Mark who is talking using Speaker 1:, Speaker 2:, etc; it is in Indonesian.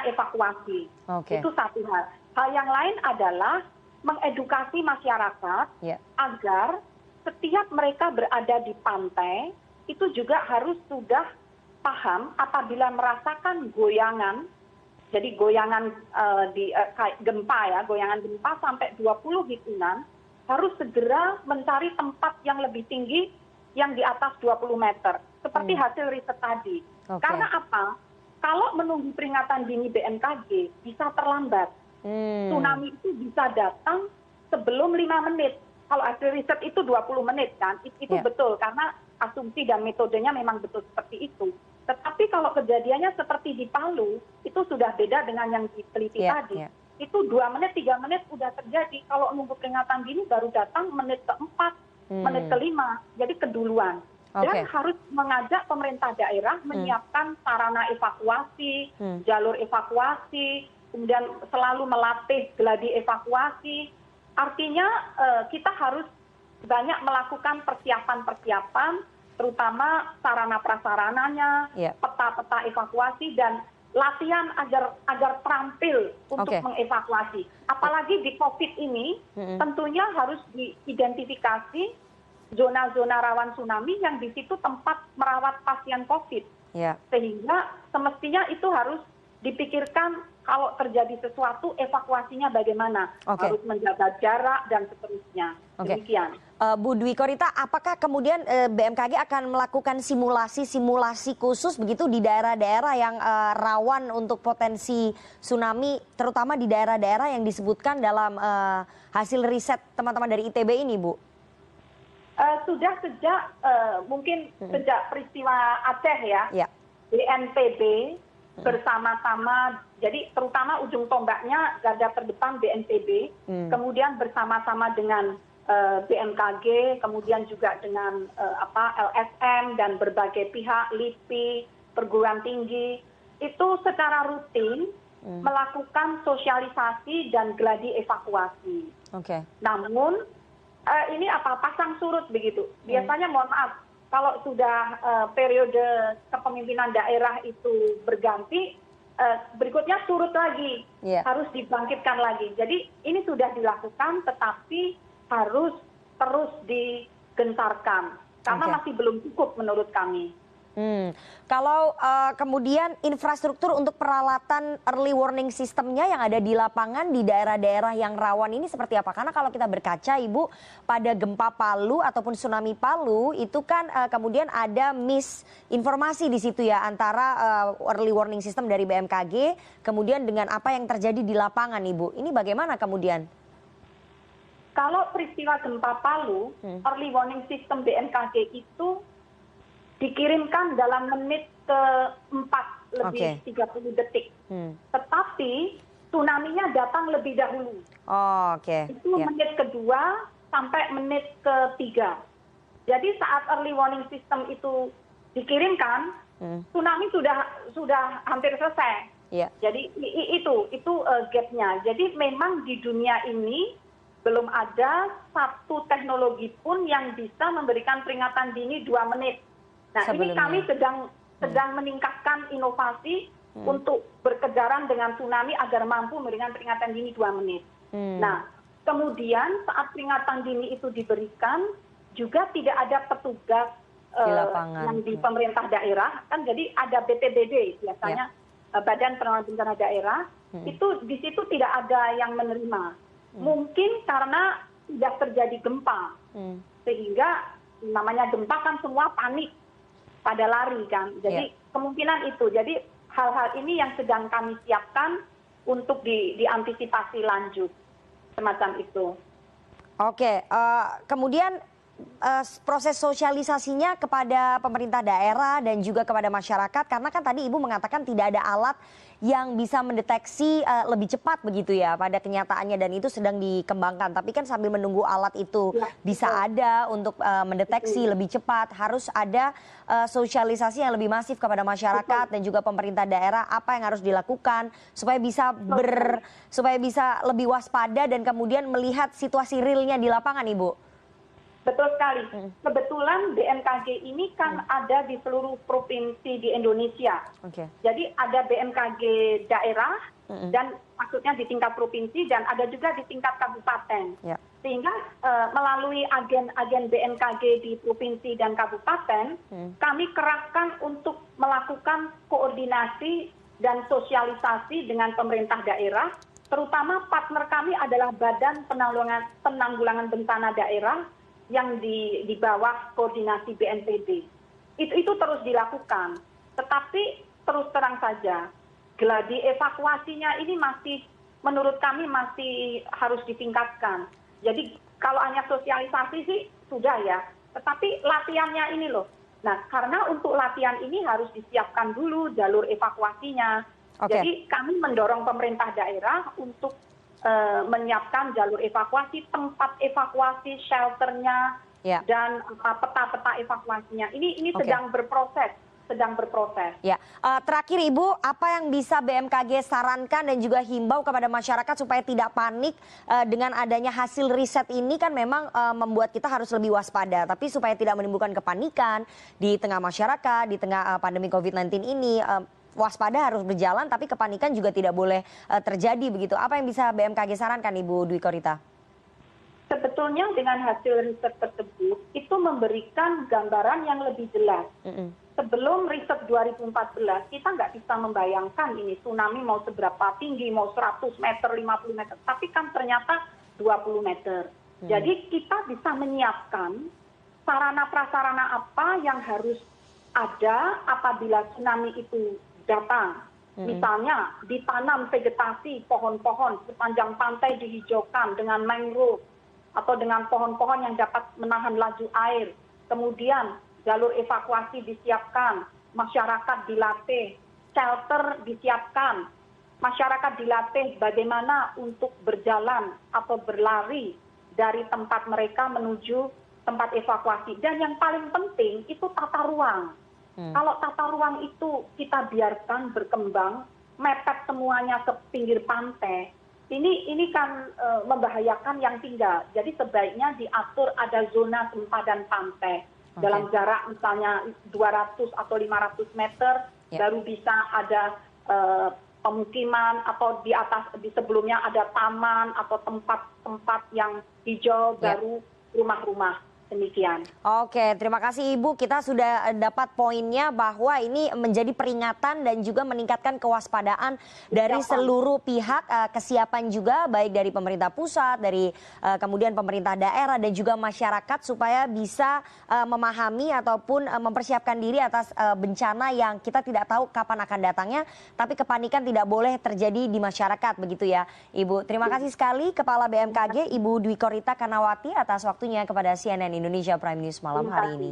Speaker 1: evakuasi.
Speaker 2: Oke.
Speaker 1: Itu satu hal. Hal yang lain adalah mengedukasi masyarakat agar setiap mereka berada di pantai itu juga harus sudah paham apabila merasakan goyangan, jadi goyangan gempa ya, goyangan gempa sampai 20 hitungan, harus segera mencari tempat yang lebih tinggi yang di atas 20 meter. Seperti hasil riset tadi. Karena apa? Kalau menunggu peringatan dini BMKG bisa terlambat. Tsunami itu bisa datang sebelum 5 menit. Kalau hasil riset itu 20 menit kan, itu betul karena asumsi dan metodenya memang betul seperti itu. Tetapi kalau kejadiannya seperti di Palu, itu sudah beda dengan yang diteliti tadi. Itu 2 menit, 3 menit sudah terjadi. Kalau nunggu peringatan dini baru datang menit keempat, menit kelima, jadi keduluan. Dan harus mengajak pemerintah daerah menyiapkan sarana evakuasi, jalur evakuasi, kemudian selalu melatih gladi evakuasi. Artinya kita harus banyak melakukan persiapan-persiapan, terutama sarana prasarananya, peta-peta evakuasi, dan latihan agar terampil untuk mengevakuasi. Apalagi di COVID ini, tentunya harus diidentifikasi zona-zona rawan tsunami yang di situ tempat merawat pasien COVID. Sehingga semestinya itu harus dipikirkan kalau terjadi sesuatu evakuasinya bagaimana, harus menjaga jarak dan seterusnya. Demikian.
Speaker 2: Bu Dwi Korita, apakah kemudian BMKG akan melakukan simulasi khusus begitu di daerah-daerah yang rawan untuk potensi tsunami, terutama di daerah-daerah yang disebutkan dalam hasil riset teman-teman dari ITB ini, Bu?
Speaker 1: Sudah sejak mungkin sejak peristiwa Aceh ya, BNPB bersama-sama, jadi terutama ujung tombaknya garda terdepan BNPB, kemudian bersama-sama dengan BMKG, kemudian juga dengan LSM dan berbagai pihak, LIPI, perguruan tinggi, itu secara rutin melakukan sosialisasi dan gladi evakuasi. Namun ini pasang surut begitu. Biasanya mohon maaf, kalau sudah periode kepemimpinan daerah itu berganti, berikutnya surut lagi, harus dibangkitkan lagi. Jadi ini sudah dilakukan, tetapi harus terus digencarkan karena masih belum cukup menurut kami.
Speaker 2: Kalau kemudian infrastruktur untuk peralatan early warning sistemnya yang ada di lapangan di daerah-daerah yang rawan ini seperti apa? Karena kalau kita berkaca, Ibu, pada gempa Palu ataupun tsunami Palu itu kan kemudian ada misinformasi di situ ya antara early warning system dari BMKG kemudian dengan apa yang terjadi di lapangan, Ibu. Ini bagaimana kemudian?
Speaker 1: Kalau peristiwa gempa Palu, early warning system BMKG itu dikirimkan dalam menit ke-4 lebih 30 detik. Tetapi tsunami-nya datang lebih dahulu. Itu menit kedua sampai menit ke-3. Jadi saat early warning system itu dikirimkan, tsunami sudah hampir selesai. Jadi itu gap-nya. Jadi memang di dunia ini belum ada satu teknologi pun yang bisa memberikan peringatan dini 2 menit. Nah, ini kami sedang meningkatkan inovasi untuk berkejaran dengan tsunami agar mampu memberikan peringatan dini 2 menit. Nah, kemudian saat peringatan dini itu diberikan, juga tidak ada petugas yang di pemerintah daerah, kan jadi ada BPBD biasanya, Badan Penanggulangan Bencana Daerah, itu di situ tidak ada yang menerima. Mungkin karena sudah terjadi gempa, sehingga namanya gempa kan semua panik, pada lari kan. Jadi kemungkinan itu. Jadi hal-hal ini yang sedang kami siapkan untuk diantisipasi lanjut. Semacam itu.
Speaker 2: Kemudian proses sosialisasinya kepada pemerintah daerah dan juga kepada masyarakat, karena kan tadi Ibu mengatakan tidak ada alat yang bisa mendeteksi lebih cepat begitu ya pada kenyataannya, dan itu sedang dikembangkan. Tapi kan sambil menunggu alat itu bisa ada untuk mendeteksi lebih cepat, harus ada sosialisasi yang lebih masif kepada masyarakat dan juga pemerintah daerah apa yang harus dilakukan supaya bisa lebih waspada dan kemudian melihat situasi realnya di lapangan, Ibu.
Speaker 1: Betul sekali. Kebetulan BMKG ini kan ada di seluruh provinsi di Indonesia. Jadi ada BMKG daerah dan maksudnya di tingkat provinsi dan ada juga di tingkat kabupaten. Sehingga melalui agen-agen BMKG di provinsi dan kabupaten, kami kerahkan untuk melakukan koordinasi dan sosialisasi dengan pemerintah daerah, terutama partner kami adalah Badan Penanggulangan Bencana Daerah yang di bawah koordinasi BNPB. Itu terus dilakukan. Tetapi terus terang saja, geladi evakuasinya ini masih, menurut kami masih harus ditingkatkan. Jadi kalau hanya sosialisasi sih sudah ya, tetapi latihannya ini loh. Nah, karena untuk latihan ini harus disiapkan dulu jalur evakuasinya. Jadi kami mendorong pemerintah daerah untuk menyiapkan jalur evakuasi, tempat evakuasi, shelternya, dan peta-peta evakuasinya. Ini sedang berproses. Ya, terakhir Ibu, apa yang bisa BMKG sarankan dan juga himbau kepada masyarakat supaya tidak panik dengan adanya hasil riset ini kan memang membuat kita harus lebih waspada. Tapi supaya tidak menimbulkan kepanikan di tengah masyarakat, di tengah pandemi COVID-19 ini, waspada harus berjalan, tapi kepanikan juga tidak boleh terjadi begitu. Apa yang bisa BMKG sarankan, Ibu Dwi Korita? Sebetulnya dengan hasil riset tersebut itu memberikan gambaran yang lebih jelas. Sebelum riset 2014 kita nggak bisa membayangkan ini tsunami mau seberapa tinggi, mau 100 meter, 50 meter, tapi kan ternyata 20 meter. Jadi kita bisa menyiapkan sarana prasarana apa yang harus ada apabila tsunami itu datang. Misalnya ditanam vegetasi, pohon-pohon sepanjang pantai dihijaukan dengan mangrove atau dengan pohon-pohon yang dapat menahan laju air. Kemudian jalur evakuasi disiapkan, masyarakat dilatih, shelter disiapkan, masyarakat dilatih bagaimana untuk berjalan atau berlari dari tempat mereka menuju tempat evakuasi. Dan yang paling penting itu tata ruang. Kalau tata ruang itu kita biarkan berkembang, mepet semuanya ke pinggir pantai, ini kan membahayakan yang tinggal. Jadi sebaiknya diatur ada zona sempadan pantai. Dalam jarak misalnya 200 atau 500 meter, baru bisa ada pemukiman atau di sebelumnya ada taman atau tempat-tempat yang hijau, baru rumah-rumah. Demikian.
Speaker 2: Oke, terima kasih Ibu. Kita sudah dapat poinnya bahwa ini menjadi peringatan dan juga meningkatkan kewaspadaan dari seluruh pihak, kesiapan juga baik dari pemerintah pusat, dari kemudian pemerintah daerah dan juga masyarakat supaya bisa memahami ataupun mempersiapkan diri atas bencana yang kita tidak tahu kapan akan datangnya, tapi kepanikan tidak boleh terjadi di masyarakat begitu ya, Ibu. Terima kasih sekali Kepala BMKG Ibu Dwi Korita Kanawati atas waktunya kepada CNN Indonesia Prime News malam hari ini.